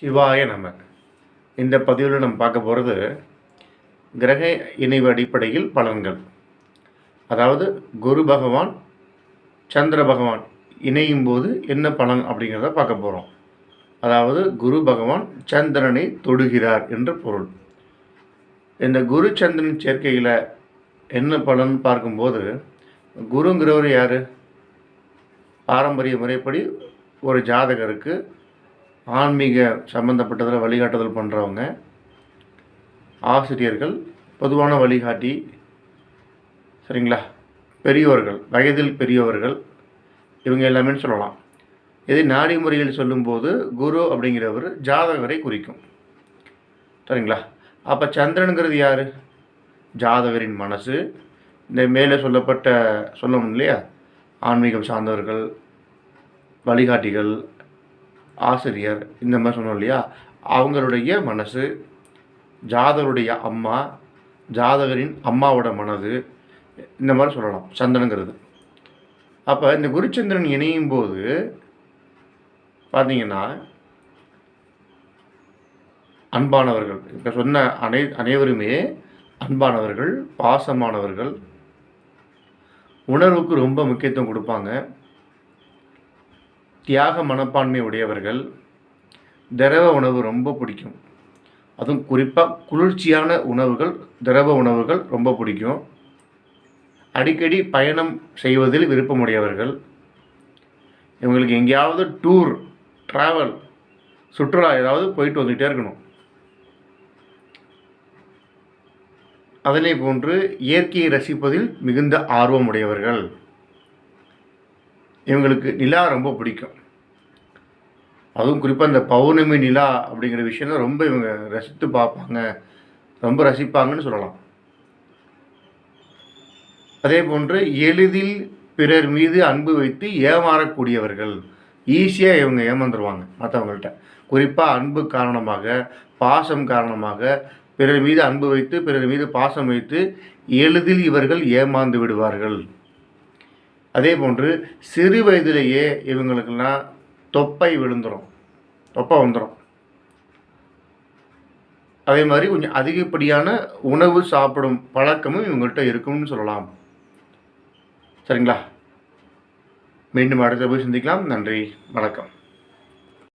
சிவாய நம. இந்த பதிவில் நம்ம பார்க்க போகிறது கிரக இணைவு அடிப்படையில் பலன்கள். அதாவது குரு பகவான் சந்திர பகவான் இணையும் போது என்ன பலன் அப்படிங்கிறத பார்க்க போகிறோம். அதாவது குரு பகவான் சந்திரனை தொடுகிறார் என்று பொருள். இந்த குரு சந்திரன் சேர்க்கையில் என்ன பலன் பார்க்கும்போது, குருங்கிறவர் யார்? பாரம்பரிய முறைப்படி ஒரு ஜாதகருக்கு ஆன்மீக சம்மந்தப்பட்டதில் வழிகாட்டுதல் பண்ணுறவங்க, ஆசிரியர்கள், பொதுவான வழிகாட்டி, சரிங்களா, பெரியோர்கள், வயதில் பெரியவர்கள், இவங்க எல்லாமே சொல்லலாம். இதை நாடி முறையில் சொல்லும்போது குரு அப்படிங்கிறவர் ஜாதகரை குறிக்கும். சரிங்களா. அப்போ சந்திரனுங்கிறது யார்? ஜாதகரின் மனசு. இந்த மேலே சொல்லணும் இல்லையா, ஆன்மீகம் சார்ந்தவர்கள், வழிகாட்டிகள், ஆசிரியர், இந்த மாதிரி சொன்னோம் இல்லையா, அவங்களுடைய மனசு, ஜாதகருடைய அம்மா, ஜாதகரின் அம்மாவோட மனது, இந்த மாதிரி சொல்லலாம் சந்திரனுங்கிறது. அப்போ இந்த குருச்சந்திரன் இணையும் போது பார்த்தீங்கன்னா, அன்பானவர்கள், இப்போ சொன்ன அனைவருமே அன்பானவர்கள், பாசமானவர்கள், உணர்வுக்கு ரொம்ப முக்கியத்துவம் கொடுப்பாங்க, தியாக மனப்பான்மை உடையவர்கள், திரவ உணவு ரொம்ப பிடிக்கும். அதுவும் குறிப்பாக குளிர்ச்சியான உணவுகள், திரவ உணவுகள் ரொம்ப பிடிக்கும். அடிக்கடி பயணம் செய்வதில் விருப்பமுடையவர்கள். இவங்களுக்கு எங்கேயாவது டூர், ட்ராவல், சுற்றுலா ஏதாவது போயிட்டு வந்துகிட்டே இருக்கணும். அதனை போன்று இயற்கையை ரசிப்பதில் மிகுந்த ஆர்வம் உடையவர்கள். இவங்களுக்கு நிலா ரொம்ப பிடிக்கும். அதுவும் குறிப்பாக இந்த பௌர்ணமி நிலா அப்படிங்கிற விஷயம் ரொம்ப இவங்க ரசித்து பார்ப்பாங்க, ரொம்ப ரசிப்பாங்கன்னு சொல்லலாம். அதே போன்று எளிதில் பிறர் மீது அன்பு வைத்து ஏமாறக்கூடியவர்கள். ஈஸியாக இவங்க ஏமாந்துருவாங்க மற்றவங்கள்ட்ட. குறிப்பாக அன்பு காரணமாக, பாசம் காரணமாக பிறர் மீது அன்பு வைத்து, பிறர் மீது பாசம் வைத்து எளிதில் இவர்கள் ஏமாந்து விடுவார்கள். அதே போன்று சிறு வயதிலேயே இவங்களுக்கெல்லாம் தொப்பை வந்துடும். அதே மாதிரி கொஞ்சம் அதிகப்படியான உணவு சாப்பிடும் பழக்கமும் இவங்கள்ட்ட இருக்கும்னு சொல்லலாம். சரிங்களா. மீண்டும் அடுத்த போய் சந்திக்கலாம். நன்றி, வணக்கம்.